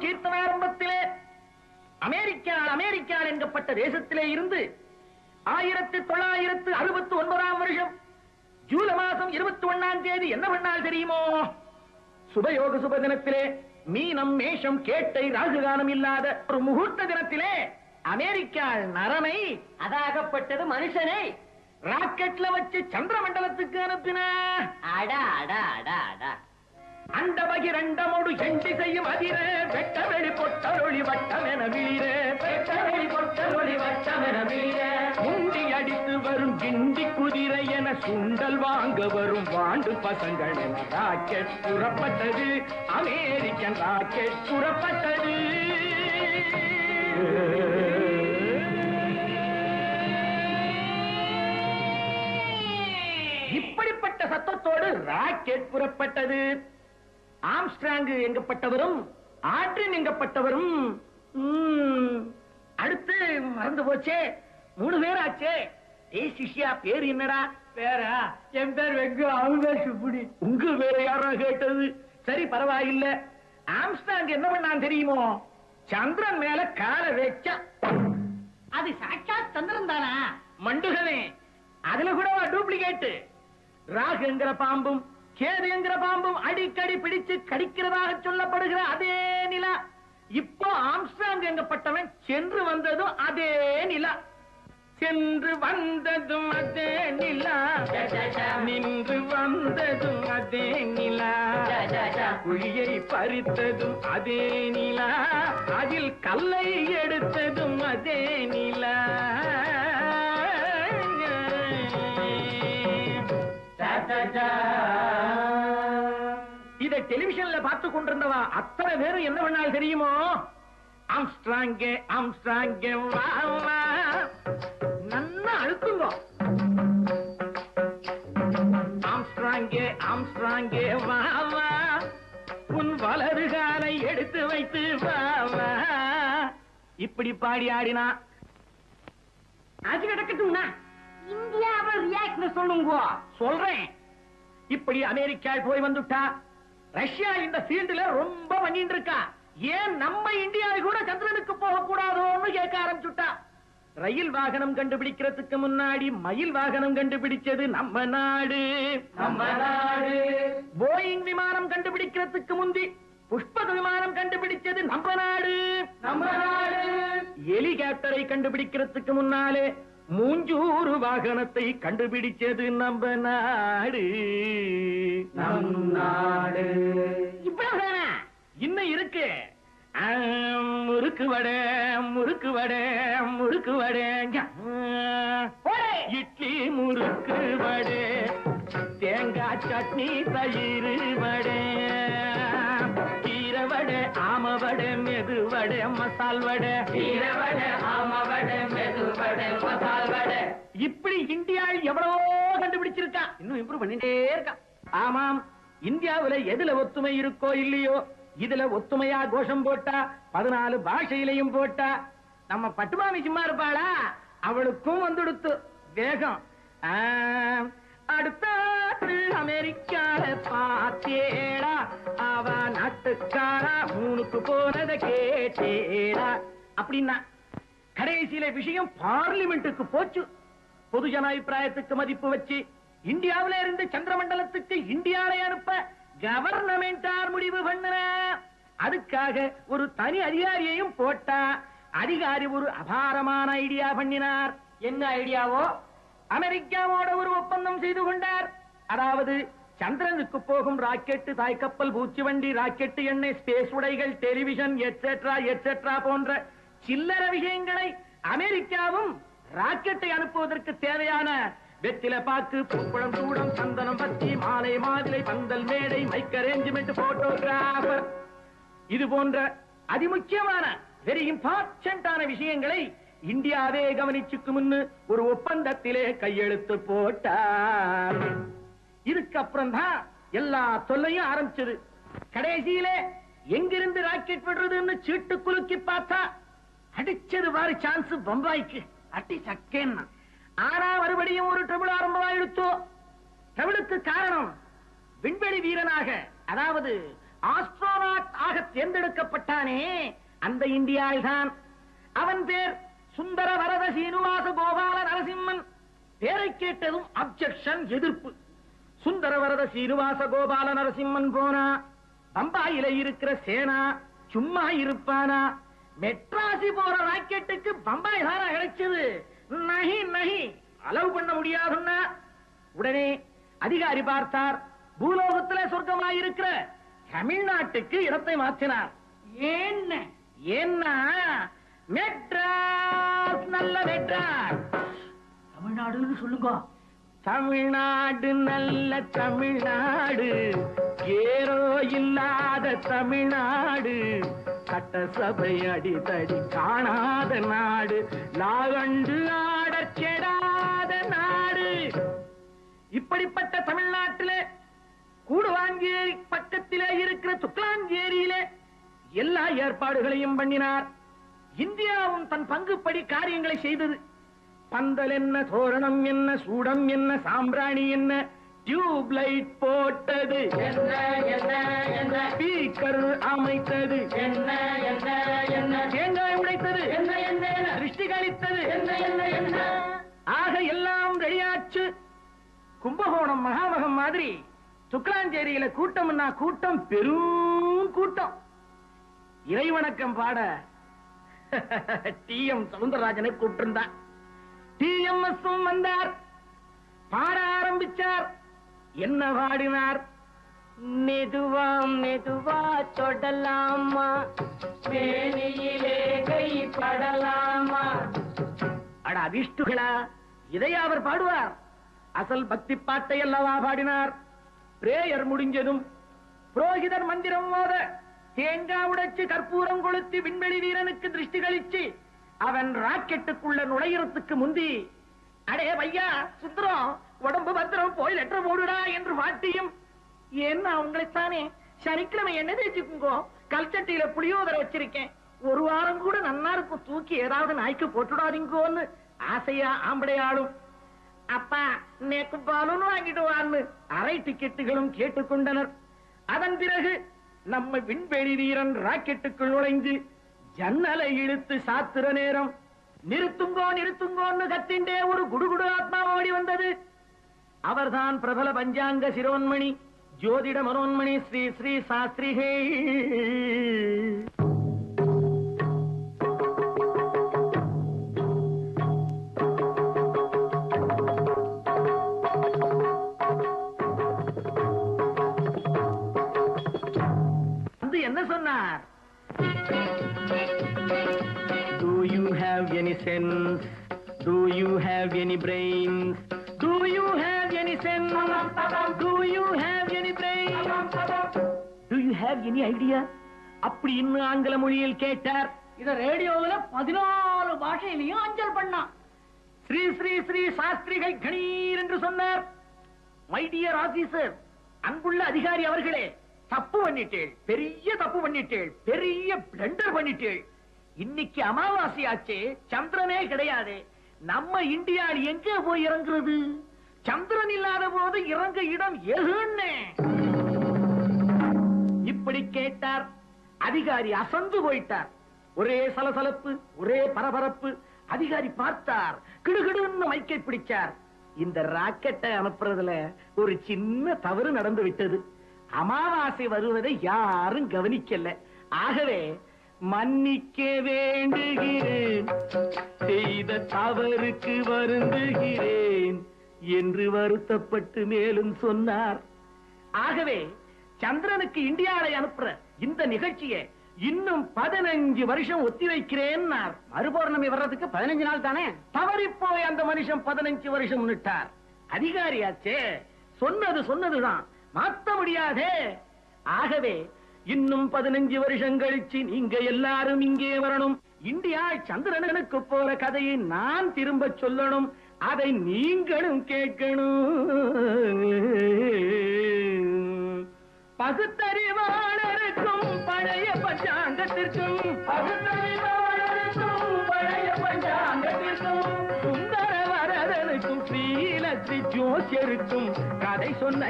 கீர்த்தன ஆரம்பத்திலே அமெரிக்கா என்கப்பட்ட தேசத்திலே இருந்து 1969 வருஷம் ஜூலை மாதம் 21ஆம் தேதி என்ன பண்ணால் தெரியுமோ? சுபயோக சுப தினத்திலே மீனம் மேஷம் கேட்டை ராகுகானம் இல்லாத ஒரு முகூர்த்த தினத்திலே அமெரிக்கா நரனை, அதாகப்பட்டது மனுஷனை, ராக்கெட்ல வச்சு சந்திர மண்டலத்துக்கு அனுப்பின. அடா அடா அடா அடா. அந்த பகிரண்டமோடு செண்டி செய்யும் அதிர வெட்ட வெளி பொட்டரொளி வட்டமென விழிர, வெட்ட வெளி பொட்டரொளி வட்டமென விழிர, முண்டி அடித்து வரும் கிண்டி குதிரை என சுண்டல் வாங்க வரும் வாண்டு பசங்கள் என ராக்கெட் புறப்பட்டது. அமெரிக்கன் ராக்கெட் புறப்பட்டது. இப்படிப்பட்ட சத்தத்தோடு ராக்கெட் புறப்பட்டது. ஆம்ஸ்ட்ராங் எங்கப்பட்டவரும் ஆட்ரின் எங்கப்பட்டவரும் அடுத்து மறந்து போச்சே, 3 பேர் ஆச்சே. ஏய் சிஷ்யா, பேர் என்னடா? பேரா? என் பேர் வெங்கு, அவங்க சுப்புடி. உங்க பேர யாரா கேட்டது? சரி பரவாயில்ல. ஆம்ஸ்ட்ராங் என்ன பண்ணான் தெரியுமோ? சந்திரன் மேல கால வச்சா. அது சாட்சாத் சந்திரன் தானா? மண்டுகனே, அதுல கூட டூப்ளிகேட். ராகு என்கிற பாம்பும் கேது என்கிற பாம்பும் அடிக்கடி பிடிச்சு கடிக்கிறதாக சொல்லப்படுகிற அதே நிலா. இப்போ ஆம்ஸ்ட்ராங் எங்கப்பட்டவன் சென்று வந்ததும் அதே நிலா. சென்று வந்ததும் அதே நிலா, நின்று வந்ததும் அதே நிலா, குழியை பறித்ததும் அதே நிலா, அதில் கல்லை எடுத்ததும் அதே நிலா. இதை டெலிவிஷன்ல பார்த்து கொண்டிருந்தவா அத்தனை பேரும் என்ன பண்ணால் தெரியுமோ? ஆம்ஸ்ட்ராங்கே ஆம்ஸ்ட்ராங்கே வா வா, நன்னா அழுத்துங்க. ஆம்ஸ்ட்ராங்கே ஆம்ஸ்ட்ராங்கே வா வா, உன் வலது காலை எடுத்து வைத்து வா வா. இப்படி பாடி ஆடினா அது கிடக்கட்டும்னா இந்தியாவை ரியாக்ட் சொல்லுங்க. சொல்றேன். இப்படி அமெரிக்கா போய் வந்துட்டா, ரஷ்யா இந்த ஃபீல்டுல ரொம்ப பண்ணிட்டு இருக்கா. ஏன் நம்ம இந்தியாவை கூட சந்திரனுக்கு போக கூடாதோன்னு கேட்க ஆரம்பிச்சுட்டா. ரயில் வாகனம் கண்டுபிடிக்கிறதுக்கு முன்னாடி மயில் வாகனம் கண்டுபிடிச்சது நம்ம நாடு. நம்ம நாடு. போயிங் விமானம் கண்டுபிடிக்கிறதுக்கு முந்தி புஷ்பக விமானம் கண்டுபிடிச்சது நம்ம நாடு. நம்ம நாடு. ஹெலிகாப்டரை கண்டுபிடிக்கிறதுக்கு முன்னாலே மூஞ்சூறு வாகனத்தை கண்டுபிடிச்சது நம்ம நாடு. நம் நாடு. இவ்வளவுதானா? இன்னும் இருக்கு. முறுக்கு வடை முறுக்கு வடை முறுக்கு வடை, இட்லி முறுக்கு வடை, தேங்காய் சட்னி தயிர் வடை, கீரை வடை ஆம வடை மெது வடை மசால் வடை, கீரை வடை ஆம வடை மெது வடை மசால் வடை. இப்படி இந்தியா எவ்வளவோ கண்டுபிடிச்சிருக்கா. இன்னும் இம்ப்ரூவ் பண்ணிட்டே இருக்கா. ஆமாம், இந்தியாவுல எதுல ஒத்துமை இருக்கோ இல்லையோ, இதுல ஒத்துமையா கோஷம் போட்டா 14 பாஷையிலையும் போட்டா நம்ம பட்டுமாமி சும்மா இருப்பாளா? அவளுக்கும் வந்துடுத்து வேகம். அடுத்தாத்து அமெரிக்கால பாத்தேடா, அவ நாட்டுக்காரா மூணுக்கு போனத கேட்டேடா அப்படின்னா கடைசியில விஷயம் பார்லிமெண்ட்டுக்கு போச்சு. பொதுஜன அபிப்பிராயத்துக்கு மதிப்பு வச்சு இந்தியாவில இருந்து சந்திரமண்டலத்துக்கு இந்தியாவை அனுப்ப கவர்னமெண்டார் முடிவு பண்ண. அதுக்காக ஒரு தனி அதிகாரியையும் போட்டா. அதிகாரி ஒரு அபாரமான ஐடியா பண்ணினார். என்ன ஐடியாவோ? அமெரிக்காவோட ஒரு ஒப்பந்தம் செய்து கொண்டார். அதாவது சந்திரனுக்கு போகும் ராக்கெட், தாய்க்கப்பல், பூச்சி வண்டி, ராக்கெட் எண்ணெய், ஸ்பேஸ் உடைகள், டெலிவிஷன் எட்ஸெட்ரா எட்ஸெட்ரா போன்ற சில்லற விஷயங்களை அமெரிக்காவும் ராக்கெட்டை அனுப்புவதற்கு தேவையான வெற்றில பாக்கு, பூக்குளம், சூடம், சந்தனம், பத்தி, மாலை, மாவிலை, பந்தல், மேடை, மைக் அரேஞ்ச்மெண்ட், போட்டோகிராஃபர், இது போன்ற அதிமுக்கியமான வெரி இம்பார்ட்டன்டான விஷயங்களை இந்தியாவே கவனிச்சுக்கு முன்னு ஒரு ஒப்பந்தத்திலே கையெழுத்து போட்டார். இதுக்கப்புறம் தான் எல்லா தொல்லையும் ஆரம்பிச்சது. கடைசியிலே எங்கிருந்து ராக்கெட் விடுறதுன்னு சீட்டு குலுக்கி பார்த்தா அடிச்சது வாரி சான்ஸ் பம்பாய்க்கு. அட்டி சக்கேன்னா. ஆனா மறுபடியும் ஒரு ட்ரபிள் ஆரம்பமாயிடுத்தோ. ட்ரபிளுக்கு காரணம் விண்வெளி வீரனாக, அதாவது ஆஸ்ட்ரோனாட் டிப்ளோமாட் ஆக தேர்ந்தெடுக்கப்பட்டானே அந்த இந்தியாவில்தான். அவன் பேர் சுந்தர வரத சீனிவாச கோபால நரசிம்மன். பேரை கேட்டதும் அப்செக்ஷன், எதிர்ப்பு. சுந்தர வரத சீனிவாச கோபால நரசிம்மன் போனா பம்பாயில இருக்கிற சேனா சும்மா இருப்பானா? மெட்ராசி போற ராக்கெட்டுக்கு பம்பாய் தானா கிடைச்சது? நகி நகி, அலவு பண்ண முடியாதுன்னா உடனே அதிகாரி பார்த்தார். பூலோகத்துல சொர்க்கமாயிருக்கிற தமிழ்நாட்டுக்கு இடத்தை மாற்றினார். ஏன்னா மெட்ராஸ் நல்ல மெட்ராஸ். தமிழ்நாடுன்னு சொல்லுங்க. தமிழ்நாடு நல்ல தமிழ்நாடு, ஏரோ இல்லாத தமிழ்நாடு, சட்டசபை அடித்தடி காணாத நாடு, லாகண்டு ஆடச் கெடாத நாடு. இப்படிப்பட்ட தமிழ்நாட்டிலே கூடுவாஞ்சேரி பக்கத்திலே இருக்கிற துக்லாஞ்சேரியிலே எல்லா ஏற்பாடுகளையும் பண்ணினார். இந்தியாவும் தன் பங்குப்படி காரியங்களை செய்தது. பந்தல் என்ன, தோரணம் என்ன, சூடம் என்ன, சாம்பிராணி என்ன, டியூப் லைட் போட்டது, ஸ்பீக்கர் அமைத்தது, தேங்காய் உடைத்தது, திருஷ்டி கழித்தது, ஆக எல்லாம் ரெடியாச்சு. கும்பகோணம் மகாமகம் மாதிரி துக்லாஞ்சேரியில கூட்டம்னா கூட்டம், பெரும் கூட்டம். இறைவணக்கம் பாட டி.எம். சவுந்தரராஜனை கூப்பிட்டிருந்தார். டி.எம்.எஸ். வந்தார், பாட ஆரம்பிச்சார். என்ன பாடினார்? மெதுவா மெதுவா தொடலாமா, மேனியிலே கை படலாமா. அட அதிஷ்டுகளா, இதை அவர் பாடுவார்? அசல் பக்தி பாட்டை அல்லவா பாடினார். பிரேயர் முடிஞ்சதும் புரோகிதர் மந்திரம் மோத தேங்காய் உடைச்சு கற்பூரம் கொளுத்தி விண்வெளி வீரனுக்கு திருஷ்டி கழிச்சு அவன் ராக்கெட்டுக்குள்ள நுழையறதுக்கு முந்தி, அடே பையா சுந்தரம், உடம்பு பத்திரம், போய் லெட்டர் போடுடா என்று வாட்டியும், என்ன உங்களைத்தானே சனிக்கிழமை என்ன தேய்ச்சிக்குங்கோ, கல்ச்சட்டியில புளியோதரை வச்சிருக்கேன், ஒரு வாரம் கூட நன்னா இருக்கும், தூக்கி ஏதாவது நாய்க்கு போட்டுடாதீங்கோன்னு ஆசையா ஆம்படையாளும். அப்பா நேக்கு பாலும் வாங்கிட்டு வான்னு அரை டிக்கெட்டுகளும் கேட்டுக்கொண்டனர். அதன் பிறகு நம்ம விண்வெளி வீரன் ராக்கெட்டுக்குள் நுழைந்து ஜன்னலை இழுத்து சாத்துற நேரம், நிறுத்துங்கோ நிறுத்துங்கோன்னு கத்திண்டே ஒரு குடுகுடு ஆத்மா ஓடி வந்தது. அவர்தான் பிரபல பஞ்சாங்க சிரோன்மணி, ஜோதிட மனோன்மணி ஸ்ரீ ஸ்ரீ சாஸ்திரிகே. என்ன சொன்னார்? Do you have any sense? Do you have any brains? Do you have any sense? Do you have any brains? Do you have any idea? அப்படி இன்னும் ஆங்கில மொழியில் கேட்டார். இத ரேடியோவில் 14 பாஷையிலையும் அஞ்சல் பண்ணா. ஸ்ரீ ஸ்ரீ ஸ்ரீ சாஸ்திரிகை கணீர் என்று சொன்னார். மை டியர் ஆபீசர், அன்புள்ள அதிகாரி அவர்களே, தப்பு பண்ணிட்டேள், பெரிய தப்பு பண்ணிட்டேள், பெரிய பிளண்டர் பண்ணிட்டேள். இன்னைக்கு அமாவாசையாச்சே, சந்திரனே கிடையாது. நம்ம இந்தியாவில் எங்கே போய் இறங்குறது? சந்திரன் இல்லாத போது இறங்க இடம் எதுன்னு இப்படி கேட்டார். அதிகாரி அசந்து போயிட்டார். ஒரே சலசலப்பு, ஒரே பரபரப்பு. அதிகாரி பார்த்தார், கிடுகிடுன்னு மைக்கை பிடிச்சார். இந்த ராக்கெட்டை அனுப்புறதுல ஒரு சின்ன தவறு நடந்து விட்டது. அமாவாசை வருவதை யாரும் கவனிக்கல. ஆகவே மன்னிக்க வேண்டுகிறேன், செய்த தவறுக்கு வருந்துகிறேன் என்று வருத்தப்பட்டு மேலும் சொன்னார். ஆகவே சந்திரனுக்கு இந்தியாவை அனுப்புற இந்த நிகழ்ச்சியை இன்னும் 15 வருஷம் ஒத்தி வைக்கிறேன். மறுபௌர்ணமி வர்றதுக்கு 15 நாள் தானே. தவறிப்போய் அந்த மனுஷன் 15 வருஷம் முன்னிட்டார். அதிகாரியாச்சே, சொன்னது சொன்னதுதான், மாற்ற முடியாதே. ஆகவே இன்னும் 15 வருஷம் கழிச்சு நீங்க எல்லாரும் இங்கே வரணும். இந்தியா சந்திரனுக்கு போற கதையை நான் திரும்ப சொல்லணும். அதை நீங்களும் கேட்கணும். பகுத்தறிவாளருக்கும் பழைய பஞ்சாங்கத்திற்கும், பகுத்தறிவாளருக்கும் பழைய பஞ்சாங்கத்திற்கும், சுந்தர வரதனுக்கும் ஸ்ரீலக்ஷ்மி ஜோசியருக்கும் கதை சொன்ன